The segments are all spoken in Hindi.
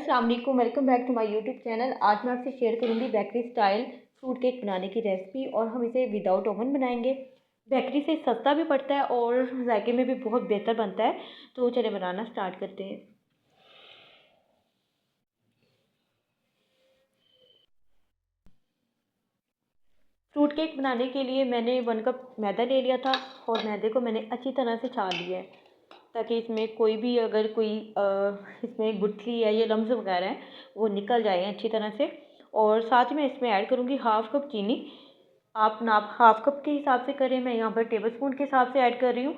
अस्सलाम वालेकुम, welcome back to my YouTube channel. आज मैं आपसे शेयर करूंगी बेकरी स्टाइल फ्रूट केक बनाने की रेसिपी और हम इसे विदाउट ओवन बनाएंगे। बेकरी से सस्ता भी पड़ता है और जायके में भी बहुत बेहतर बनता है। तो चलिए बनाना स्टार्ट करते हैं। फ्रूट केक बनाने के लिए मैंने 1 कप मैदा ले लिया था और मैदे को मैंने अच्छी तरह से छान लिया है ताकि इसमें कोई भी अगर कोई इसमें गुठली है या लम्स वगैरह है वो निकल जाए अच्छी तरह से। और साथ में इसमें ऐड करूँगी हाफ़ कप चीनी। आप नाप हाफ़ कप के हिसाब से करें, मैं यहाँ पर टेबल स्पून के हिसाब से ऐड कर रही हूँ।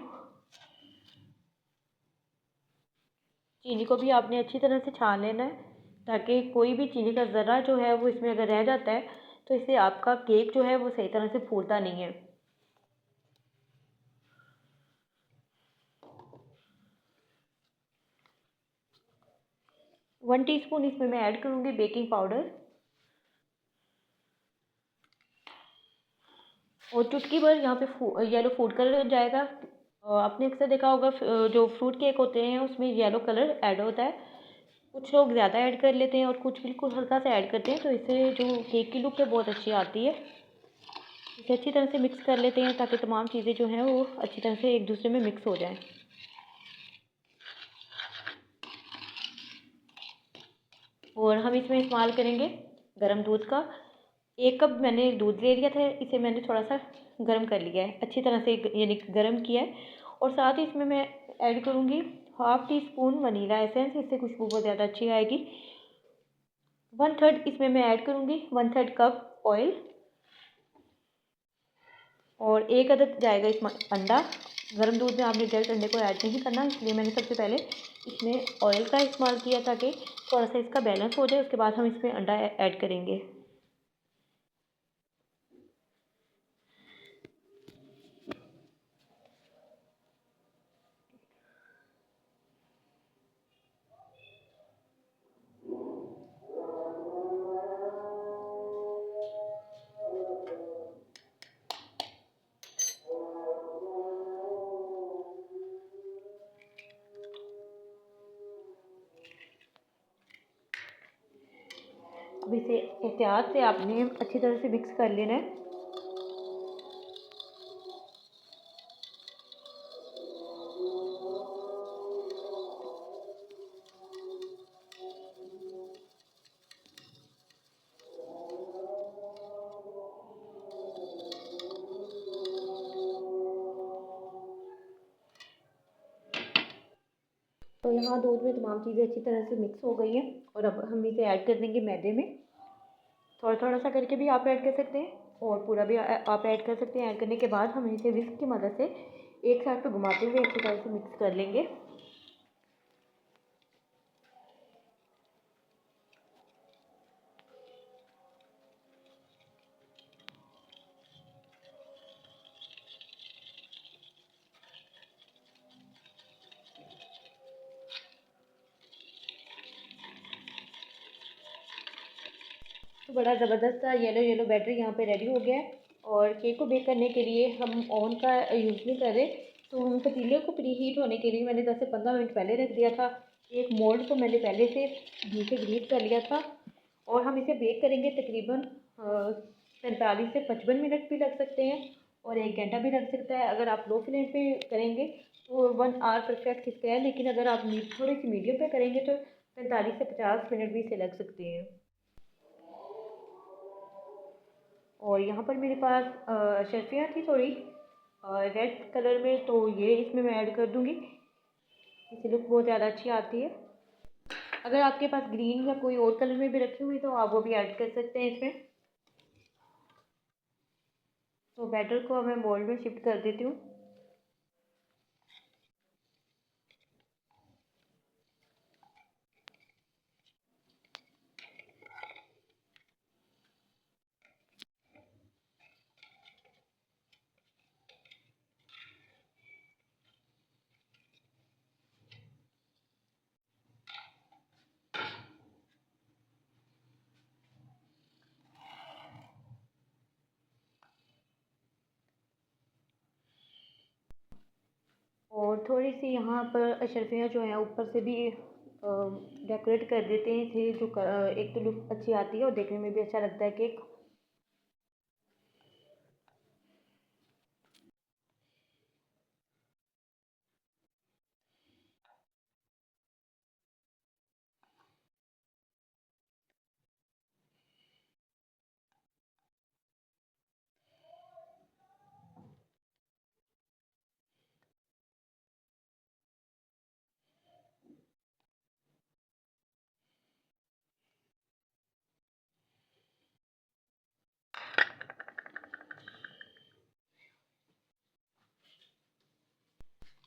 चीनी को भी आपने अच्छी तरह से छान लेना है ताकि कोई भी चीनी का ज़रा जो है वो इसमें अगर रह जाता है तो इससे आपका केक जो है वो सही तरह से फूलता नहीं है। 1 टीस्पून इसमें मैं ऐड करूँगी बेकिंग पाउडर और चुटकी भर यहाँ पे येलो फूड कलर जाएगा। आपने अक्सर देखा होगा जो फ्रूट केक होते हैं उसमें येलो कलर ऐड होता है। कुछ लोग ज़्यादा ऐड कर लेते हैं और कुछ बिल्कुल हल्का सा ऐड करते हैं, तो इससे जो केक की लुक है बहुत अच्छी आती है। इसे अच्छी तरह से मिक्स कर लेते हैं ताकि तमाम चीज़ें जो हैं वो अच्छी तरह से एक दूसरे में मिक्स हो जाएं। और हम इसमें इस्तेमाल करेंगे गर्म दूध का। 1 कप मैंने दूध ले लिया था, इसे मैंने थोड़ा सा गर्म कर लिया है अच्छी तरह से, यानी गर्म किया है। और साथ ही इसमें मैं ऐड करूँगी half tea spoon vanilla essence, इससे खुशबू बहुत ज़्यादा अच्छी आएगी। 1/3 इसमें मैं ऐड करूँगी 1/3 कप ऑयल और 1 अदद जाएगा इसमें अंडा। गर्म दूध में आपने डायरेक्ट अंडे को ऐड नहीं करना, इसलिए मैंने सबसे पहले इसमें ऑयल का इस्तेमाल किया ताकि थोड़ा सा इसका बैलेंस हो जाए। उसके बाद हम इसमें अंडा ऐड करेंगे। अब इसे एहतियात से आपने अच्छी तरह से मिक्स कर लेना है। तो यहाँ दूध में तमाम चीज़ें अच्छी तरह से मिक्स हो गई हैं और अब हम इसे ऐड कर देंगे मैदे में। थोड़ा थोड़ा सा करके भी आप ऐड कर सकते हैं और पूरा भी आप ऐड कर सकते हैं। ऐड करने के बाद हम इसे विस्क की मदद से एक साइड पे घुमाते हुए अच्छी तरह से मिक्स कर लेंगे। तो बड़ा ज़बरदस्त सा येलो येलो बैटर यहाँ पे रेडी हो गया है। और केक को बेक करने के लिए हम ओवन का यूज़ नहीं कर रहे, तो हम पतीले को प्री हीट होने के लिए मैंने 10 से 15 मिनट पहले रख दिया था। एक मोल्ड को मैंने पहले से घी से ग्रीस कर लिया था और हम इसे बेक करेंगे तकरीबन 45 से 55 मिनट भी लग सकते हैं और 1 घंटा भी लग सकता है। अगर आप लो फ्लेम पे करेंगे तो 1 आवर परफेक्ट इसका है, लेकिन अगर आप थोड़ी सी मीडियम पे करेंगे तो 45 से 50 मिनट भी इसे लग सकते हैं। और यहाँ पर मेरे पास शर्फियाँ थी थोड़ी रेड कलर में, तो ये इसमें मैं ऐड कर दूँगी। इससे लुक बहुत ज़्यादा अच्छी आती है। अगर आपके पास ग्रीन या कोई और कलर में भी रखी हुई तो आप वो भी ऐड कर सकते हैं इसमें। तो बैटर को मैं मोल्ड में शिफ्ट कर देती हूँ। और थोड़ी सी यहाँ पर अशरफियाँ जो हैं ऊपर से भी डेकोरेट कर देते हैं इसे, जो एक तो लुक अच्छी आती है और देखने में भी अच्छा लगता है केक।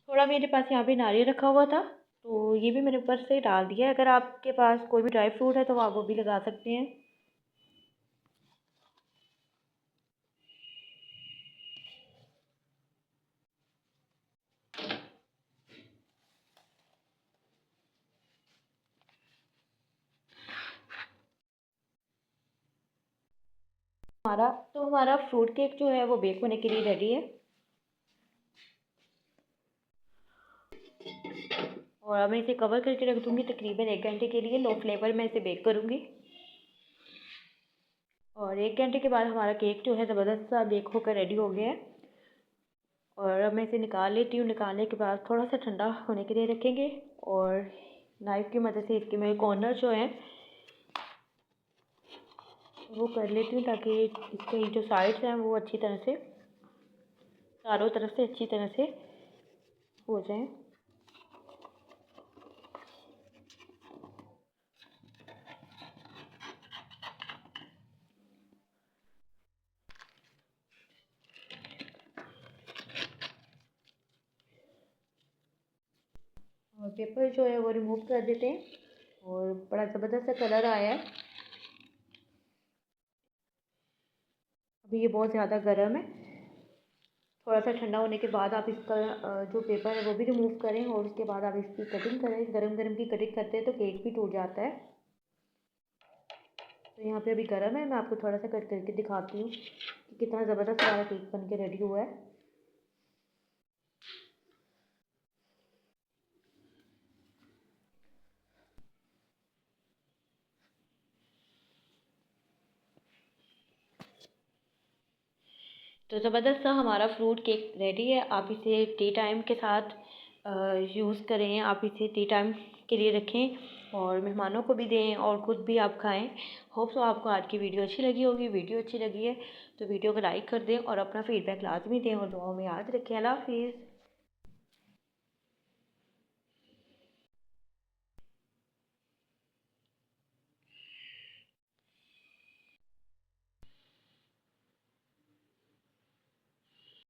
थोड़ा मेरे पास यहाँ पे नारियल रखा हुआ था, तो ये भी मैंने ऊपर से डाल दिया है। अगर आपके पास कोई भी ड्राई फ्रूट है तो आप वो भी लगा सकते हैं। हमारा फ्रूट केक जो है वो बेक होने के लिए रेडी है। और अब मैं इसे कवर करके रख दूँगी तकरीबन 1 घंटे के लिए। लो फ्लेवर में इसे बेक करूँगी। और 1 घंटे के बाद हमारा केक जो है ज़बरदस्त सा बेक होकर रेडी हो गया है। और अब मैं इसे निकाल लेती हूँ। निकालने के बाद थोड़ा सा ठंडा होने के लिए रखेंगे और नाइफ़ की मदद से इसके मैं कॉर्नर जो हैं वो कर लेती हूँ, ताकि इसके जो साइड्स हैं वो अच्छी तरह से चारों तरफ से अच्छी तरह से हो जाएं। और पेपर जो है वो रिमूव कर देते हैं और बड़ा ज़बरदस्त सा कलर आया है। अभी ये बहुत ज़्यादा गर्म है। थोड़ा सा ठंडा होने के बाद आप इसका जो पेपर है वो भी रिमूव करें और उसके बाद आप इसकी कटिंग करें। गरम गरम की कटिंग करते हैं तो केक भी टूट जाता है। तो यहाँ पे अभी गर्म है, मैं आपको थोड़ा सा कट करके दिखाती हूँ कि कितना ज़बरदस्त हमारा केक बन के रेडी हुआ है। तो ज़बरदस्त सा हमारा फ्रूट केक रेडी है। आप इसे टी टाइम के साथ यूज़ करें। आप इसे टी टाइम के लिए रखें और मेहमानों को भी दें और ख़ुद भी आप खाएं। होप सो आपको आज की वीडियो अच्छी लगी होगी। वीडियो अच्छी लगी है तो वीडियो को लाइक कर दें और अपना फ़ीडबैक लाजमी दें और दुआओं में याद रखें। अल्लाह हाफ़िज़।